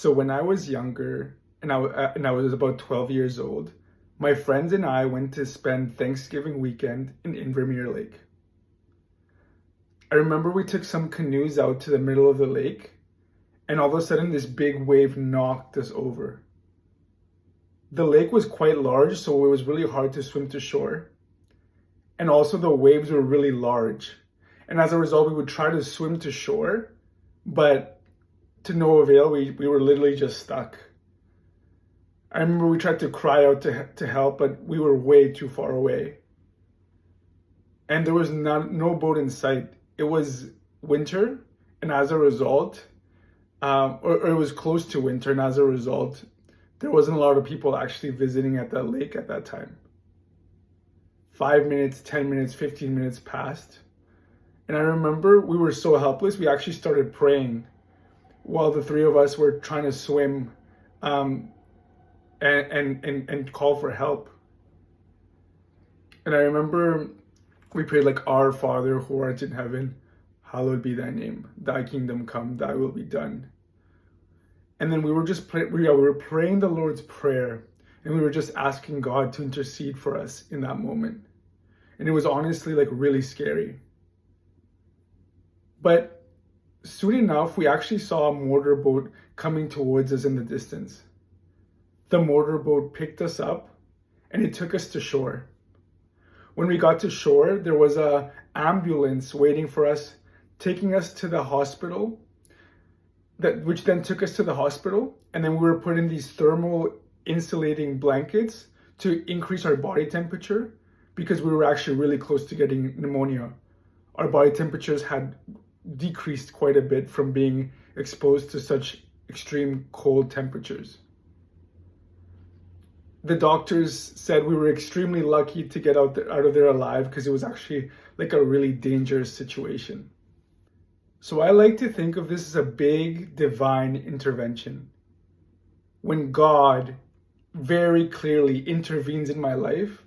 So when I was younger and I was about 12 years old, my friends and I went to spend Thanksgiving weekend in Invermere Lake. I remember we took some canoes out to the middle of the lake, and all of a sudden this big wave knocked us over. The lake was quite large, so it was really hard to swim to shore. And also the waves were really large. And as a result, we would try to swim to shore, but to no avail, we were literally just stuck. I remember we tried to cry out to help, but we were way too far away. And there was no boat in sight. It was winter, and as a result, or it was close to winter, and as a result, there wasn't a lot of people actually visiting at that lake at that time. 5 minutes, 10 minutes, 15 minutes passed. And I remember we were so helpless, we actually started praying while the three of us were trying to swim and call for help. And I remember we prayed like, Our Father who art in heaven, hallowed be thy name. Thy kingdom come, thy will be done. And then we were just we were praying the Lord's Prayer, and we were just asking God to intercede for us in that moment. And it was honestly like really scary. But soon enough, we actually saw a motorboat coming towards us in the distance. The motorboat picked us up and it took us to shore. When we got to shore, there was an ambulance waiting for us, taking us to the hospital, which then took us to the hospital. And then we were put in these thermal insulating blankets to increase our body temperature because we were actually really close to getting pneumonia. Our body temperatures had decreased quite a bit from being exposed to such extreme cold temperatures. The doctors said we were extremely lucky to get out of there alive because it was actually like a really dangerous situation. So I like to think of this as a big divine intervention. When God very clearly intervenes in my life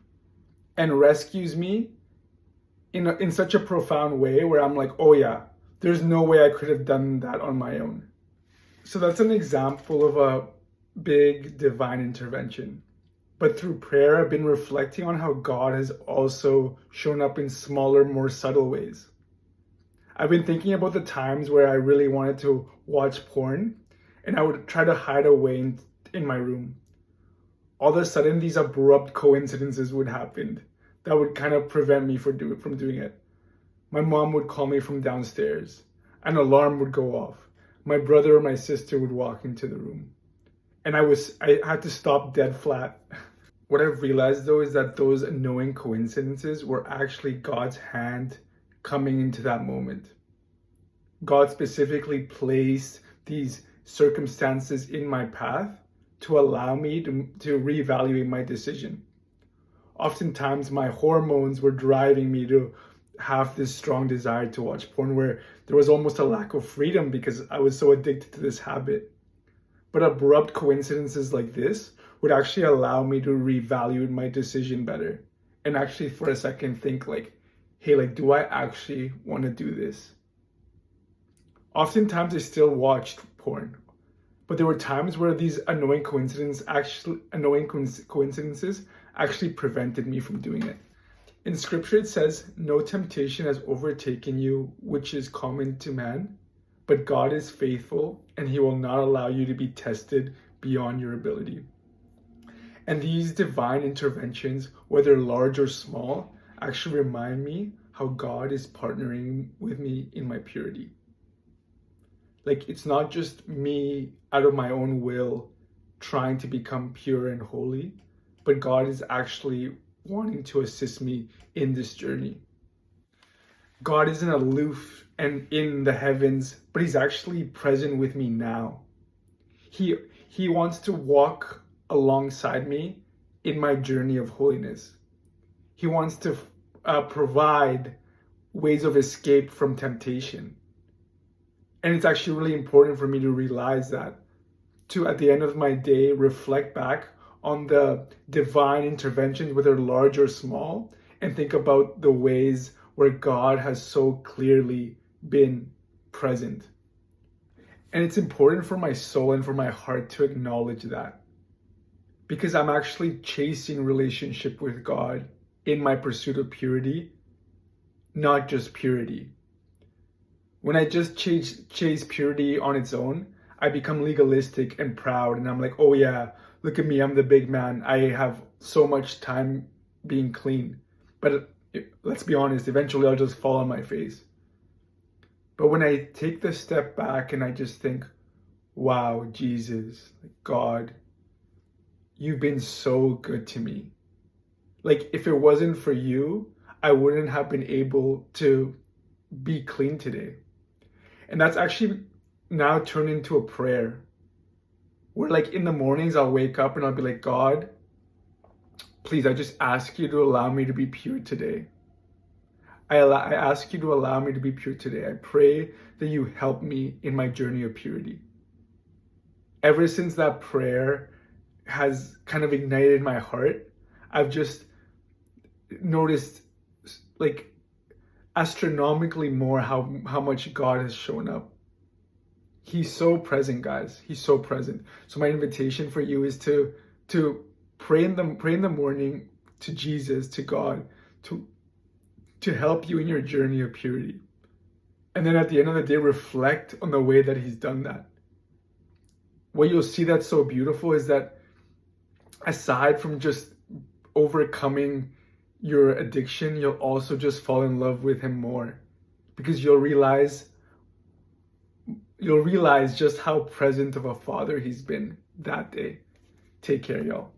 and rescues me in such a profound way where I'm like, oh yeah, there's no way I could have done that on my own. So that's an example of a big divine intervention. But through prayer, I've been reflecting on how God has also shown up in smaller, more subtle ways. I've been thinking about the times where I really wanted to watch porn, and I would try to hide away in my room. All of a sudden, these abrupt coincidences would happen that would kind of prevent me from doing it. My mom would call me from downstairs. An alarm would go off. My brother or my sister would walk into the room. And I had to stop dead flat. What I've realized though is that those annoying coincidences were actually God's hand coming into that moment. God specifically placed these circumstances in my path to allow me to reevaluate my decision. Oftentimes my hormones were driving me to have this strong desire to watch porn where there was almost a lack of freedom because I was so addicted to this habit. But abrupt coincidences like this would actually allow me to reevaluate my decision better and actually for a second think like, hey, like, do I actually want to do this? Oftentimes I still watched porn, but there were times where these annoying coincidences actually prevented me from doing it. In scripture it says, no temptation has overtaken you, which is common to man, but God is faithful and he will not allow you to be tested beyond your ability. And these divine interventions, whether large or small, actually remind me how God is partnering with me in my purity. Like, it's not just me out of my own will trying to become pure and holy, but God is actually wanting to assist me in this journey. God isn't aloof and in the heavens, but he's actually present with me now. He wants to walk alongside me in my journey of holiness. He wants to provide ways of escape from temptation. And it's actually really important for me to realize that, to at the end of my day reflect back on the divine interventions, whether large or small, and think about the ways where God has so clearly been present. And it's important for my soul and for my heart to acknowledge that, because I'm actually chasing relationship with God in my pursuit of purity, not just purity. When I just chase purity on its own, I become legalistic and proud, and I'm like, oh yeah, look at me, I'm the big man. I have so much time being clean. But let's be honest, eventually I'll just fall on my face. But when I take the step back and I just think, wow, Jesus, God, you've been so good to me. Like, if it wasn't for you, I wouldn't have been able to be clean today. And that's actually now turned into a prayer where, like, in the mornings I'll wake up and I'll be like, God, please, I just ask you to allow me to be pure today. I ask you to allow me to be pure today. I pray that you help me in my journey of purity. Ever since that prayer has kind of ignited my heart, I've just noticed, like, astronomically more how much God has shown up. He's so present, guys. He's so present. So my invitation for you is to pray in the morning to Jesus, to God, to help you in your journey of purity. And then at the end of the day, reflect on the way that he's done that. What you'll see that's so beautiful is that aside from just overcoming your addiction, you'll also just fall in love with him more, because you'll realize just how present of a father he's been that day. Take care, y'all.